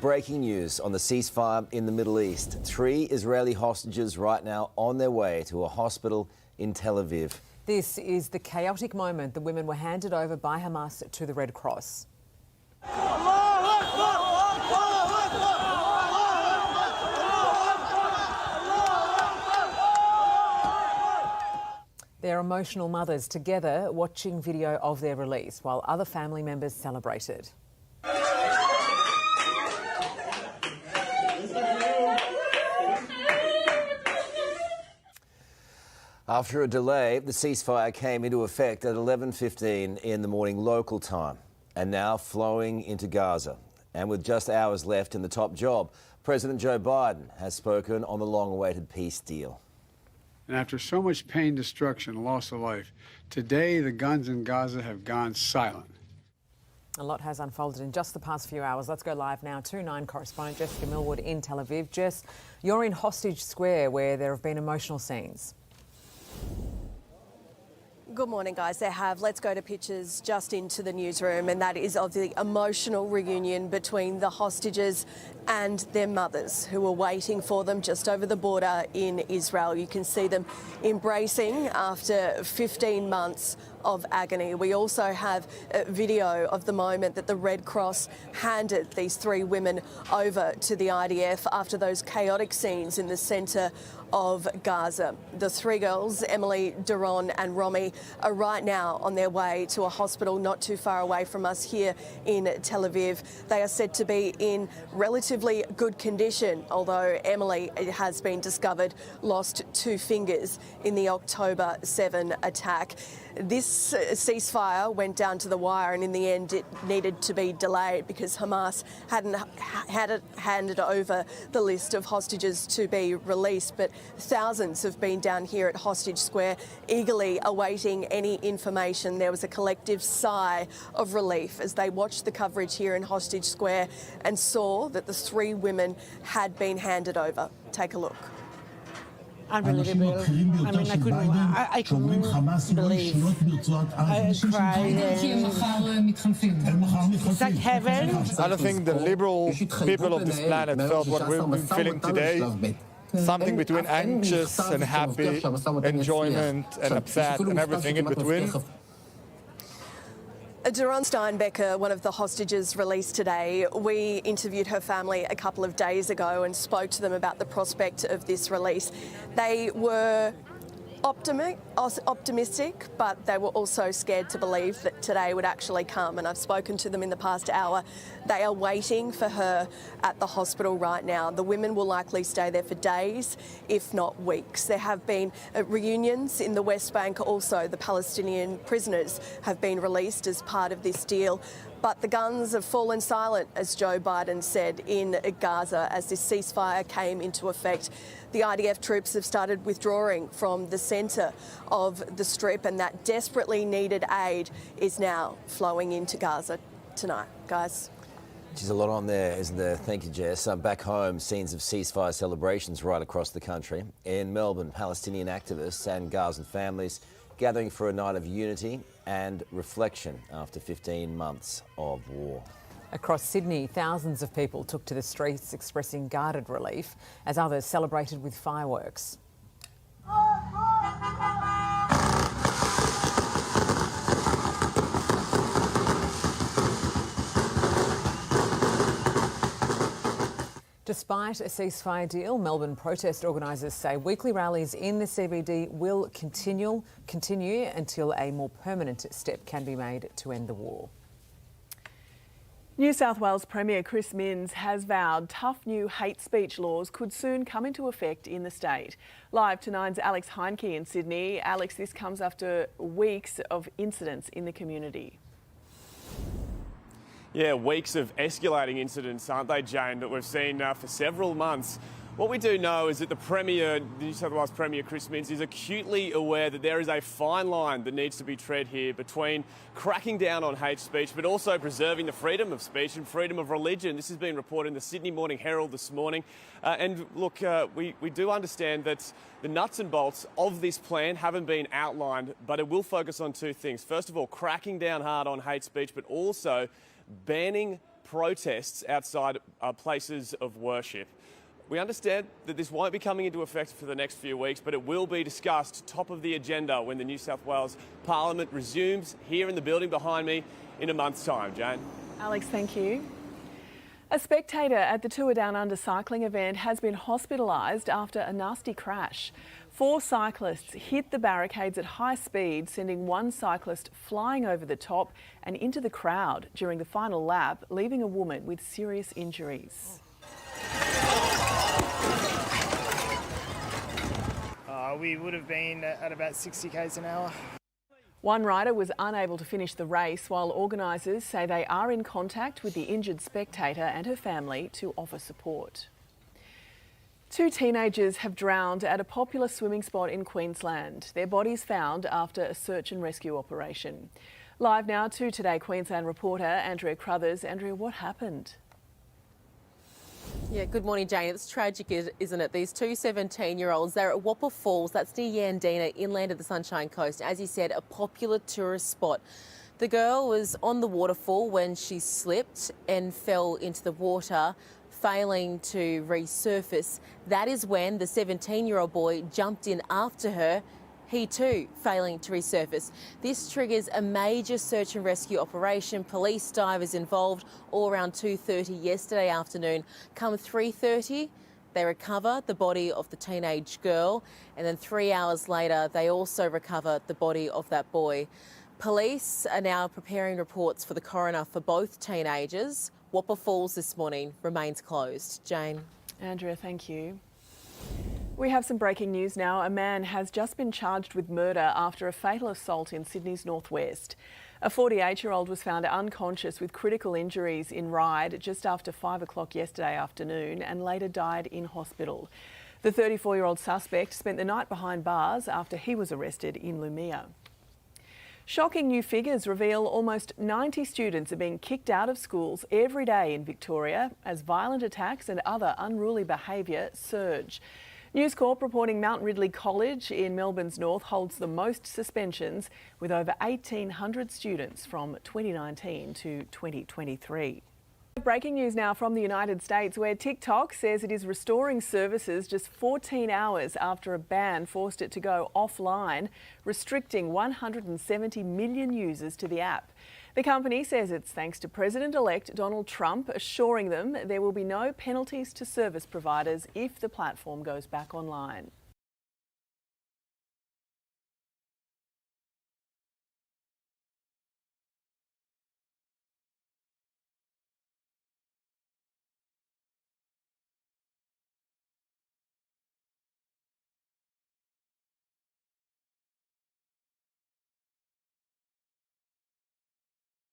Breaking news on the ceasefire in the Middle East. 3 Israeli hostages right now on their way to a hospital in Tel Aviv. This is the chaotic moment the women were handed over by Hamas to the Red Cross. Their emotional mothers together watching video of their release while other family members celebrated. After a delay, the ceasefire came into effect at 11:15 in the morning local time and now flowing into Gaza. And with just hours left in the top job, President Joe Biden has spoken on the long-awaited peace deal. And after so much pain, destruction, loss of life, today the guns in Gaza have gone silent. A lot has unfolded in just the past few hours. Let's go live now to 9 correspondent Jessica Millwood in Tel Aviv. Jess, you're in Hostage Square where there have been emotional scenes. Good morning, guys. There have. Let's go to pictures just into the newsroom, and that is of the emotional reunion between the hostages and their mothers who were waiting for them just over the border in Israel. You can see them embracing after 15 months of agony. We also have a video of the moment that the Red Cross handed these 3 women over to the IDF after those chaotic scenes in the centre of Gaza. The 3 girls, Emily, Daron and Romy, are right now on their way to a hospital not too far away from us here in Tel Aviv. They are said to be in relatively good condition, although Emily, it has been discovered, lost 2 fingers in the October 7 attack. This ceasefire went down to the wire, and in the end it needed to be delayed because Hamas hadn't handed over the list of hostages to be released. But thousands have been down here at Hostage Square eagerly awaiting any information. There was a collective sigh of relief as they watched the coverage here in Hostage Square and saw that the 3 women had been handed over. Take a look. Unbelievable. I mean, I couldn't believe. I cried. It's like heaven. I don't think the liberal people of this planet felt what we've been feeling today. Something between anxious and happy, enjoyment and upset and everything in between. Daron Steinbecker, one of the hostages released today, we interviewed her family a couple of days ago and spoke to them about the prospect of this release. They were optimistic, but they were also scared to believe that today would actually come, and I've spoken to them in the past hour. They are waiting for her at the hospital right now. The women will likely stay there for days, if not weeks. There have been reunions in the West Bank also. The Palestinian prisoners have been released as part of this deal. But the guns have fallen silent, as Joe Biden said, in Gaza as this ceasefire came into effect. The IDF troops have started withdrawing from the centre of the Strip, and that desperately needed aid is now flowing into Gaza tonight. Guys. There's a lot on there, isn't there? Thank you, Jess. Back home, scenes of ceasefire celebrations right across the country. In Melbourne, Palestinian activists and Gazan families gathering for a night of unity and reflection after 15 months of war. Across Sydney, thousands of people took to the streets expressing guarded relief as others celebrated with fireworks. Despite a ceasefire deal, Melbourne protest organisers say weekly rallies in the CBD will continue until a more permanent step can be made to end the war. New South Wales Premier Chris Minns has vowed tough new hate speech laws could soon come into effect in the state. Live to Nine's Alex Heinke in Sydney. Alex, this comes after weeks of incidents in the community. Yeah, weeks of escalating incidents, aren't they, Jane, that we've seen for several months. What we do know is that the New South Wales Premier Chris Minns is acutely aware that there is a fine line that needs to be tread here between cracking down on hate speech but also preserving the freedom of speech and freedom of religion. This has been reported in the Sydney Morning Herald this morning. And look, we do understand that the nuts and bolts of this plan haven't been outlined, but it will focus on 2 things. First of all, cracking down hard on hate speech, but also banning protests outside places of worship. We understand that this won't be coming into effect for the next few weeks, but it will be discussed top of the agenda when the New South Wales Parliament resumes here in the building behind me in a month's time. Jane. Alex, thank you. A spectator at the Tour Down Under cycling event has been hospitalised after a nasty crash. 4 cyclists hit the barricades at high speed, sending one cyclist flying over the top and into the crowd during the final lap, leaving a woman with serious injuries. We would have been at about 60 k's an hour. One rider was unable to finish the race, while organisers say they are in contact with the injured spectator and her family to offer support. 2 teenagers have drowned at a popular swimming spot in Queensland. Their bodies found after a search and rescue operation. Live now to Today Queensland reporter Andrea Crothers. Andrea, what happened? Yeah, good morning, Jane. It's tragic, isn't it? These 2 17-year-olds, they're at Whopper Falls, that's near Yandina, inland of the Sunshine Coast. As you said, a popular tourist spot. The girl was on the waterfall when she slipped and fell into the water, failing to resurface. That is when the 17-year-old boy jumped in after her, he too failing to resurface. This triggers a major search and rescue operation. Police, divers involved all around 2:30 yesterday afternoon. Come 3:30, they recover the body of the teenage girl, and then 3 hours later, they also recover the body of that boy. Police are now preparing reports for the coroner for both teenagers. Whopper Falls this morning remains closed. Jane. Andrea, thank you. We have some breaking news now. A man has just been charged with murder after a fatal assault in Sydney's northwest. A 48-year-old was found unconscious with critical injuries in Ryde just after 5 o'clock yesterday afternoon and later died in hospital. The 34-year-old suspect spent the night behind bars after he was arrested in Lumia. Shocking new figures reveal almost 90 students are being kicked out of schools every day in Victoria as violent attacks and other unruly behaviour surge. News Corp reporting Mount Ridley College in Melbourne's north holds the most suspensions, with over 1,800 students from 2019 to 2023. Breaking news now from the United States, where TikTok says it is restoring services just 14 hours after a ban forced it to go offline, restricting 170 million users to the app. The company says it's thanks to President-elect Donald Trump assuring them there will be no penalties to service providers if the platform goes back online.